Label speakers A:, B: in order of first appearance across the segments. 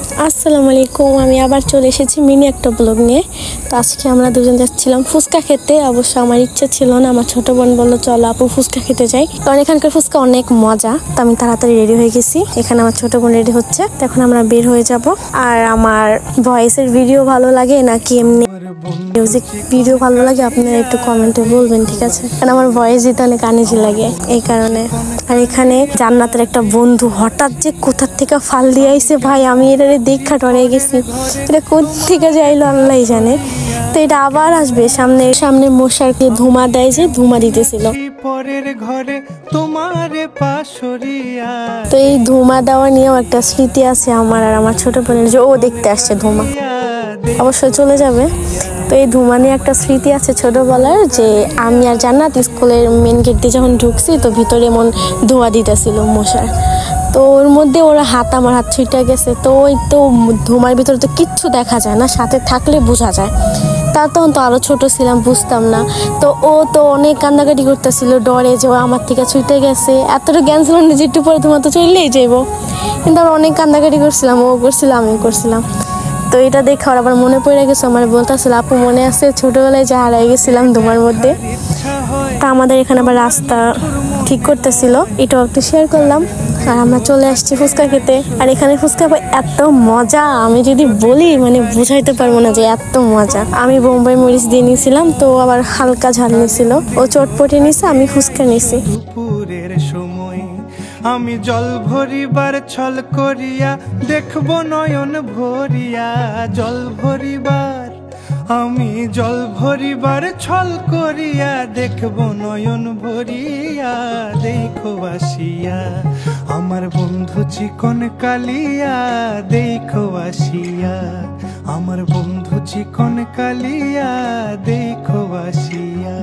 A: আসসালামু আলাইকুম, আমি আবার চলে এসেছি মিনি একটা ব্লগ নিয়ে। তো আজকে আমরা দুজন যাচ্ছিলাম ফুচকা খেতে। অবশ্য আমার ইচ্ছা ছিল না, আমার ছোট বোন বললো চলো আপু ফুচকা খেতে যাই, কারণ এখানকার ফুচকা অনেক মজা। তো আমি তাড়াতাড়ি রেডি হয়ে গেছি, এখানে আমার ছোট বোন রেডি হচ্ছে। তো এখন আমরা বের হয়ে যাব। আর আমার ভয়েসের ভিডিও ভালো লাগে নাকি এমনি মিউজিক ভিডিও ভালো লাগে আপনারা একটু কমেন্টে বলবেন, ঠিক আছে? কারণ আমার ভয়েস দিতে অনেক আনইজি লাগে এই কারণে। আর এখানে জান্নাতের একটা বন্ধু হঠাৎ যে কোথা থেকে ফাল দিয়ে আইছে ভাই, আমি এটারে দেখা ডরে গেছি। এটা কোথা থেকে যাইলো আল্লাহই জানে। তো এটা আবার আসবে সামনে সামনে মশারকে ধুমা দেয়, যে ধুমা দিতেছিল। তো এই ধুমা দেওয়া নিয়েও একটা স্মৃতি আছে আমার আর আমার ছোট বোনের, যে ও দেখতে আসছে ধুমা, অবশ্যই চলে যাবে। তো এই ধুমা নিয়ে একটা স্মৃতি আছে ছোটবেলার, যে আমি আর জান্নাত স্কুলের মেন গেট দিয়ে যখন ঢুকছি, তো ভিতরে এমন ধোঁয়া দিতেছিল মশার। তো ওর মধ্যে ওরা আমার হাত ছুঁইটা গেছে। তো ওই তো ধুমার ভিতরে তো কিচ্ছু দেখা যায় না, সাথে থাকলে বোঝা যায়। তার তখন তো আরো ছোট ছিলাম, বুঝতাম না। তো ও তো অনেক কান্দাকাটি করতেছিল ডরে, যে ও আমার থেকে ছুটে গেছে। এতটা জ্ঞান ছিল না যে একটু পরে ধুমা তো চললেই যাইব। কিন্তু আমরা অনেক কান্দাকাটি করছিলাম, ও করছিল আমিও করছিলাম। তো এটা দেখে ওর আবার মনে পড়ে গেছে, আমার বলতেছিল আপু মনে আছে ছোটবেলায় যে হারাই গেছিলাম ধুমার মধ্যে। তা আমাদের এখানে আবার রাস্তা ঠিক করতেছিল, এটাও একটু শেয়ার করলাম। আর আমরা চলে আসছি ফুচকা খেতে। আর এখানে ফুচকা এত মজা, আমি যদি বলি মানে বুঝাইতে পারবো না যে এত মজা। আমি বোম্বাই মরিচ দিয়ে নিয়েছিলাম, তো আবার হালকা ঝাল নিয়েছিল। ও চটপটি নিছে, আমি ফুচকা নিছি।
B: আমি জল ভরিবার ছল করিয়া দেখবো নয়ন ভরিয়া, জল ভরিবার আমি জল ভরিবার ছল করিয়া দেখবো নয়ন ভরিয়া, দেখো আসিয়া আমার বন্ধু চিকন কালিয়া, দেখো আসিয়া আমার বন্ধু চিকন কালিয়া, দেখো আসিয়া।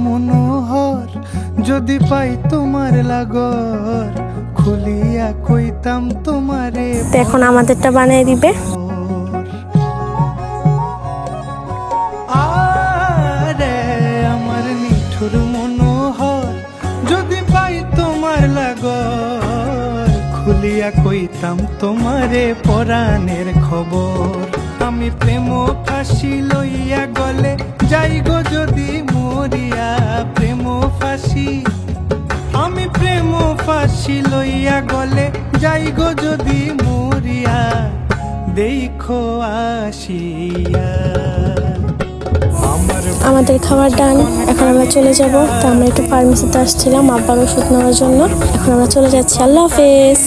B: মনোহর যদি পাই তোমার লাগর, খুলিয়া কইতাম তোমারে।
A: এখন আমাদেরটা বানিয়ে দিবে।
B: আরে আমার নিঠুর মনোহর যদি পাই তোমার লাগর, খুলিয়া কইতাম তোমারে পরাণের খবর। আমি প্রেম ফাঁসি লইয়া গলে যাই গো যদি মরিয়া, প্রেম ফাঁসি আমি প্রেম ফাঁসি লইয়া গলে যাই গো যদি মরিয়া, দেখো আসিয়া।
A: আমাদের খাবার ডান, এখন আমরা চলে যাব। তো আমরা একটু ফার্মেসিতে আসছিলাম আব্বার ওষুধ নেওয়ার জন্য, এখন আমরা চলে যাচ্ছি। আল্লাহ হাফেজ।